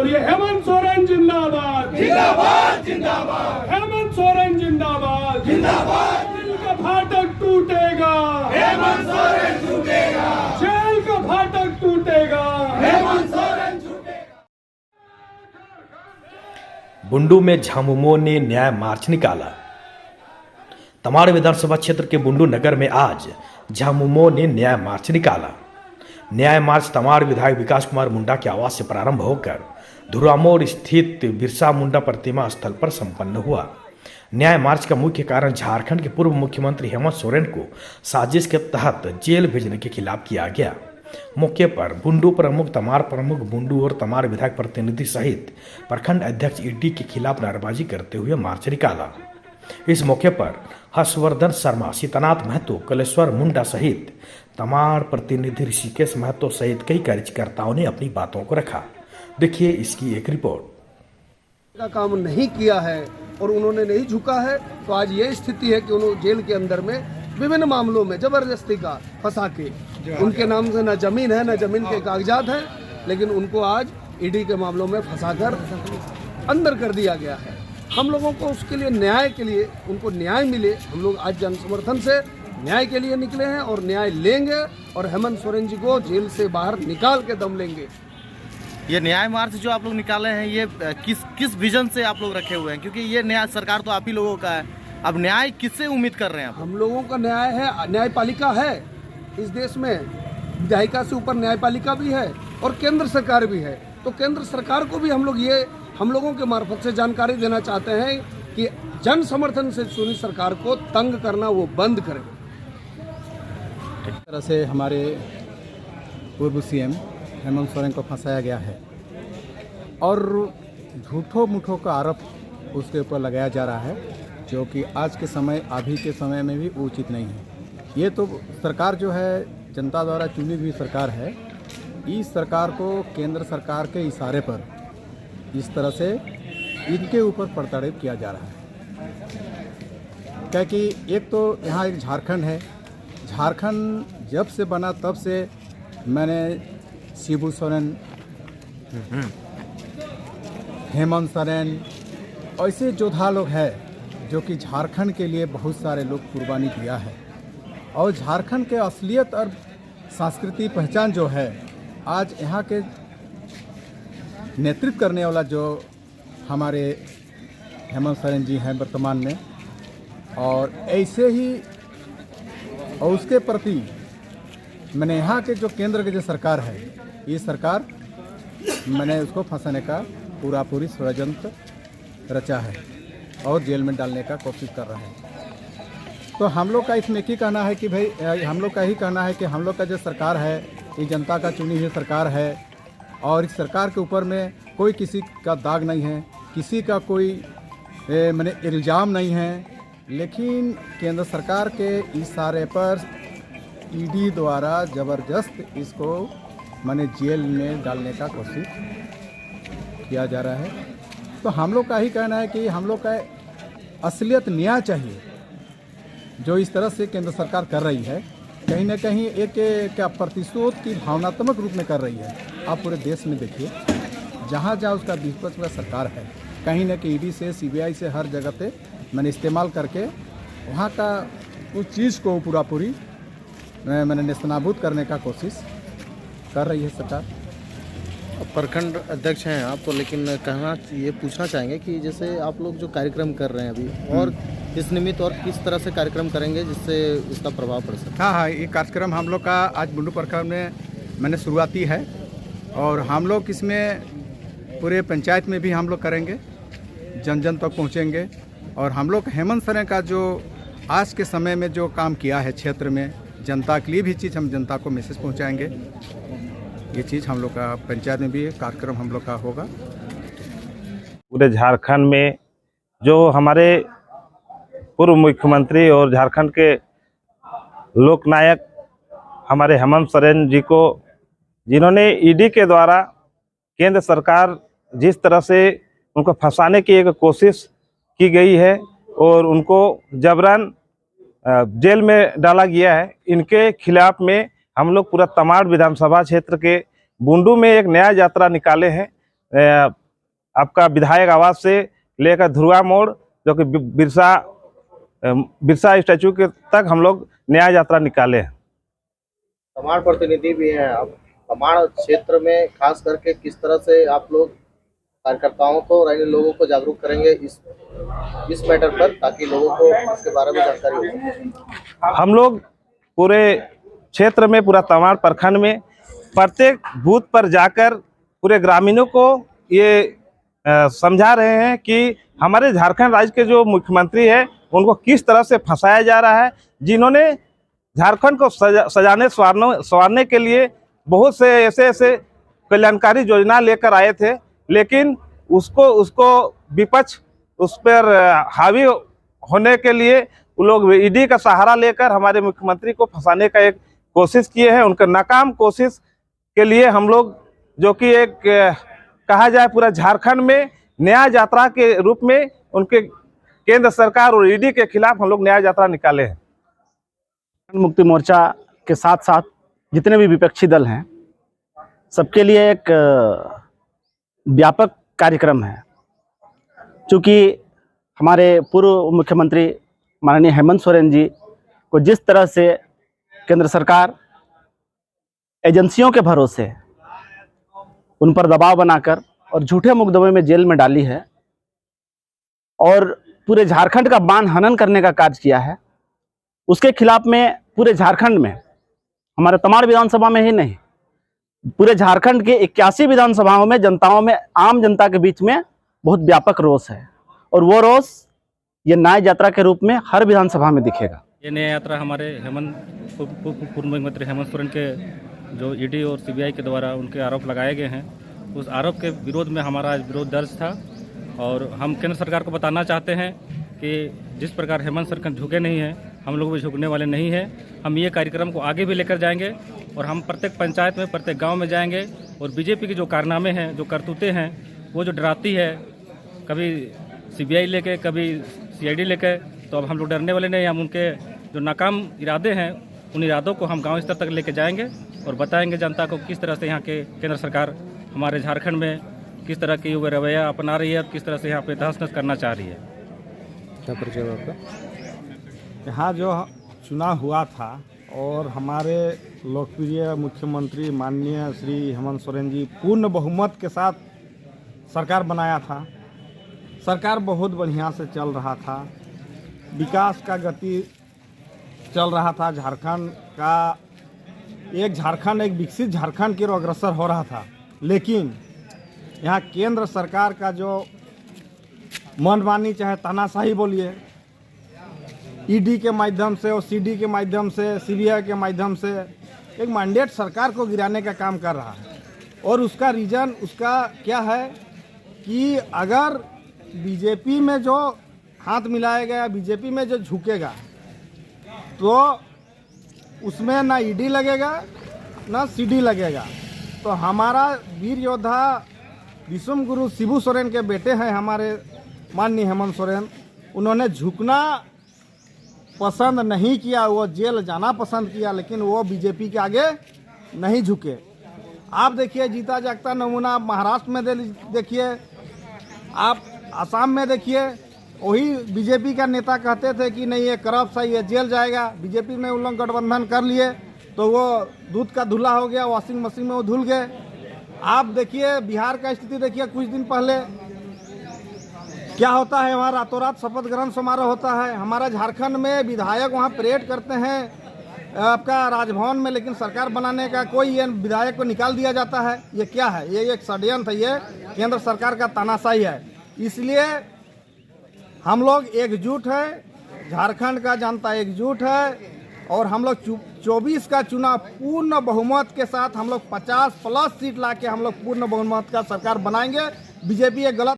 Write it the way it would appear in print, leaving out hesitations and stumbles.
बोलिए हेमंत सोरेन जिंदाबाद जिंदाबाद जिंदाबाद, हेमंत सोरेन जिंदाबाद जिंदाबाद। जेल का फाटक टूटेगा, हेमंत सोरेन टूटेगा, जेल का फाटक टूटेगा, हेमंत सोरेन टूटेगा। बुंडू में झामुमो ने न्याय मार्च निकाला। तमाड़ विधानसभा क्षेत्र के बुंडू नगर में आज झामुमो ने न्याय मार्च निकाला। न्याय मार्च तमाड़ विधायक विकास कुमार मुंडा के आवास से प्रारंभ होकर धुरामोड़ स्थित बिरसा मुंडा प्रतिमा स्थल पर संपन्न हुआ। न्याय मार्च का मुख्य कारण झारखंड के पूर्व मुख्यमंत्री हेमंत सोरेन को साजिश के तहत जेल भेजने के खिलाफ किया गया। मौके पर बुंडू प्रमुख, तमाड़ प्रमुख, बुंडू और तमाड़ विधायक प्रतिनिधि सहित प्रखंड अध्यक्ष ईडी के खिलाफ नारेबाजी करते हुए मार्च निकाला। इस मौके पर हर्षवर्धन शर्मा, सीतानाथ महतो, कलेश्वर मुंडा सहित तमाड़ प्रतिनिधि ऋषिकेश महतो सहित कई कार्यकर्ताओं ने अपनी बातों को रखा। देखिए इसकी एक रिपोर्ट। का काम नहीं किया है और उन्होंने नहीं झुका है, तो आज ये स्थिति है कि उन्होंने जेल के अंदर में विभिन्न मामलों में जबरदस्ती का फंसा के, उनके नाम से न जमीन है न जमीन के कागजात हैं, लेकिन उनको आज ईडी के मामलों में फंसाकर अंदर कर दिया गया है। हम लोगों को उसके लिए, न्याय के लिए, उनको न्याय मिले, हम लोग आज जन समर्थन से न्याय के लिए निकले हैं और न्याय लेंगे और हेमंत सोरेन जी को जेल से बाहर निकाल के दम लेंगे। ये न्याय मार्च जो आप लोग निकाले हैं, ये किस विजन से आप लोग रखे हुए हैं? क्योंकि ये न्याय सरकार तो आप ही लोगों का है, अब न्याय किससे उम्मीद कर रहे हैं आप? हम लोगों का न्याय है, न्यायपालिका है इस देश में, विधायिका से ऊपर न्यायपालिका भी है और केंद्र सरकार भी है। तो केंद्र सरकार को भी हम लोगों के मार्फत से जानकारी देना चाहते हैं कि जन समर्थन से चुनी सरकार को तंग करना वो बंद करें। इस तरह से हमारे पूर्व सीएम हेमंत सोरेन को फंसाया गया है और झूठों मूठों का आरोप उसके ऊपर लगाया जा रहा है, जो कि आज के समय, अभी के समय में भी उचित नहीं है। ये तो सरकार जो है जनता द्वारा चुनी हुई सरकार है, इस सरकार को केंद्र सरकार के इशारे पर इस तरह से इनके ऊपर प्रताड़ित किया जा रहा है। क्या कि एक तो यहाँ एक झारखंड है, झारखंड जब से बना तब से मैंने शिबू सोरेन, हेमंत सोरेन, ऐसे योद्धा लोग हैं जो कि झारखंड के लिए बहुत सारे लोग कुर्बानी दिया है और झारखंड के असलियत और सांस्कृतिक पहचान जो है, आज यहाँ के नेतृत्व करने वाला जो हमारे हेमंत सोरेन जी हैं वर्तमान में, और ऐसे ही और उसके प्रति मैंने यहाँ के जो केंद्र की जो सरकार है, ये सरकार मैंने उसको फंसाने का पूरी षड्यंत्र रचा है और जेल में डालने का कोशिश कर रहा है। तो हम लोग का इसमें ही कहना है कि भाई, हम लोग का ही कहना है कि हम लोग का जो सरकार है, ये जनता का चुनी हुई सरकार है और इस सरकार के ऊपर में कोई किसी का दाग नहीं है, किसी का कोई मैंने इल्ज़ाम नहीं है, लेकिन केंद्र सरकार के इशारे पर ईडी द्वारा ज़बरदस्त इसको मैंने जेल में डालने का कोशिश किया जा रहा है। तो हम लोग का ही कहना है कि हम लोग का असलियत न्याय चाहिए। जो इस तरह से केंद्र सरकार कर रही है, कहीं ना कहीं एक क्या प्रतिशोध की भावनात्मक रूप में कर रही है। आप पूरे देश में देखिए, जहाँ जहाँ उसका विपक्ष का सरकार है, कहीं ना कहीं ईडी से, सीबीआई से, हर जगह पे मैंने इस्तेमाल करके वहाँ का उस चीज़ को पूरी मैंने नेस्तनाबूद करने का कोशिश कर रही है सरकार। प्रखंड अध्यक्ष हैं आप तो, लेकिन ये पूछना चाहेंगे कि जैसे आप लोग जो कार्यक्रम कर रहे हैं अभी, और इस निमित्त और किस तरह से कार्यक्रम करेंगे जिससे इसका प्रभाव पड़ सके? हाँ, ये कार्यक्रम हम लोग का आज बुंडू प्रखंड में मैंने शुरुआती है और हम लोग इसमें पूरे पंचायत में भी हम लोग करेंगे, जन जन तक पहुँचेंगे। और हम लोग हेमंत सोरेन का जो आज के समय में जो काम किया है क्षेत्र में, जनता के लिए भी चीज़ हम जनता को मैसेज पहुँचाएँगे। ये चीज़ हम लोग का पंचायत में भी कार्यक्रम हम लोग का होगा। पूरे झारखंड में जो हमारे पूर्व मुख्यमंत्री और झारखंड के लोकनायक हमारे हेमंत सोरेन जी को, जिन्होंने ईडी के द्वारा केंद्र सरकार जिस तरह से उनको फंसाने की एक कोशिश की गई है और उनको जबरन जेल में डाला गया है, इनके खिलाफ में हम लोग पूरा तमाड़ विधानसभा क्षेत्र के बुंडू में एक न्याय यात्रा निकाले हैं आपका विधायक आवास से लेकर ध्रुवा मोड़ जो कि बिरसा स्टैचू के तक हम लोग न्याय यात्रा निकाले हैं। तमाड़ प्रतिनिधि भी हैं आप, तमाड़ क्षेत्र में खास करके किस तरह से आप लोग कार्यकर्ताओं को और अन्य लोगों को जागरूक करेंगे इस मैटर पर, ताकि लोगों को इसके बारे में जानकारी हो? हम लोग पूरे क्षेत्र में, पूरा तमाड़ प्रखंड में प्रत्येक बूथ पर जाकर पूरे ग्रामीणों को ये समझा रहे हैं कि हमारे झारखंड राज्य के जो मुख्यमंत्री है उनको किस तरह से फंसाया जा रहा है, जिन्होंने झारखंड को सजाने संवारने के लिए बहुत से ऐसे कल्याणकारी योजना लेकर आए थे, लेकिन उसको विपक्ष उस पर हावी होने के लिए वो लोग ईडी का सहारा लेकर हमारे मुख्यमंत्री को फंसाने का एक कोशिश किए हैं। उनका नाकाम कोशिश के लिए हम लोग, जो कि एक कहा जाए पूरा झारखंड में न्याय यात्रा के रूप में उनके केंद्र सरकार और ईडी के खिलाफ हम लोग न्याय यात्रा निकाले हैं। मुक्ति मोर्चा के साथ साथ जितने भी विपक्षी दल हैं सबके लिए एक व्यापक कार्यक्रम है। चूँकि हमारे पूर्व मुख्यमंत्री माननीय हेमंत सोरेन जी को जिस तरह से केंद्र सरकार एजेंसियों के भरोसे उन पर दबाव बनाकर और झूठे मुकदमे में जेल में डाली है और पूरे झारखंड का बांध हनन करने का कार्य किया है, उसके खिलाफ में पूरे झारखंड में, हमारे तमाड़ विधानसभा में ही नहीं, पूरे झारखंड के 81 विधानसभाओं में जनताओं में, आम जनता के बीच में बहुत व्यापक रोष है और वो रोष ये न्याय यात्रा के रूप में हर विधानसभा में दिखेगा। ये न्याय यात्रा हमारे पूर्व मुख्यमंत्री हेमंत सोरेन के जो ईडी और सीबीआई के द्वारा उनके आरोप लगाए गए हैं, उस आरोप के विरोध में हमारा विरोध दर्ज था और हम केंद्र सरकार को बताना चाहते हैं कि जिस प्रकार हेमंत सोरेन झुके नहीं हैं, हम लोग भी झुकने वाले नहीं हैं। हम ये कार्यक्रम को आगे भी लेकर जाएंगे और हम प्रत्येक पंचायत में, प्रत्येक गांव में जाएंगे और बीजेपी के जो कारनामे हैं, जो करतूतें हैं, वो जो डराती है, कभी सीबीआई लेके, कभी सीआईडी लेके, तो अब हम लोग डरने वाले नहीं। हम उनके जो नाकाम इरादे हैं, उन इरादों को हम गांव स्तर तक लेके जाएंगे और बताएंगे जनता को किस तरह से यहाँ के केंद्र सरकार हमारे झारखंड में किस तरह की रवैया अपना रही है, किस तरह से यहाँ पे तहस नहस करना चाह रही है। क्या परिचय आपका? यहाँ जो चुनाव हुआ था और हमारे लोकप्रिय मुख्यमंत्री माननीय श्री हेमंत सोरेन जी पूर्ण बहुमत के साथ सरकार बनाया था। सरकार बहुत बढ़िया से चल रहा था, विकास का गति चल रहा था, झारखंड का एक विकसित झारखंड की ओर अग्रसर हो रहा था। लेकिन यहाँ केंद्र सरकार का जो मनमानी, चाहे तानाशाही बोलिए, ईडी के माध्यम से और सीडी के माध्यम से, सीबीआई के माध्यम से एक मैंडेट सरकार को गिराने का काम कर रहा है। और उसका रीज़न उसका क्या है कि अगर बीजेपी में जो हाथ मिलाएगा, बीजेपी में जो झुकेगा, तो उसमें ना ईडी लगेगा ना सीडी लगेगा। तो हमारा वीर योद्धा विश्व गुरु शिबू सोरेन के बेटे हैं हमारे माननीय हेमंत सोरेन, उन्होंने झुकना पसंद नहीं किया, वो जेल जाना पसंद किया, लेकिन वो बीजेपी के आगे नहीं झुके। आप देखिए, जीता जागता नमूना आप महाराष्ट्र में देखिए, आप असम में देखिए, वही बीजेपी का नेता कहते थे कि नहीं ये करप्ट है, ये जेल जाएगा। बीजेपी में उन लोग गठबंधन कर लिए तो वो दूध का धुला हो गया, वॉशिंग मशीन में वो धुल गए। आप देखिए बिहार का स्थिति देखिए, कुछ दिन पहले क्या होता है, वहाँ रातों रात शपथ ग्रहण समारोह होता है। हमारा झारखंड में विधायक वहाँ परेड करते हैं आपका राजभवन में, लेकिन सरकार बनाने का कोई ये विधायक को निकाल दिया जाता है। ये क्या है? ये एक षड्यंत्र है, ये केंद्र सरकार का तानाशाही है। इसलिए हम लोग एकजुट है, झारखंड का जनता एकजुट है और हम लोग 24 का चुनाव पूर्ण बहुमत के साथ हम लोग 50+ सीट लाके हम लोग पूर्ण बहुमत का सरकार बनाएंगे। बीजेपी एक गलत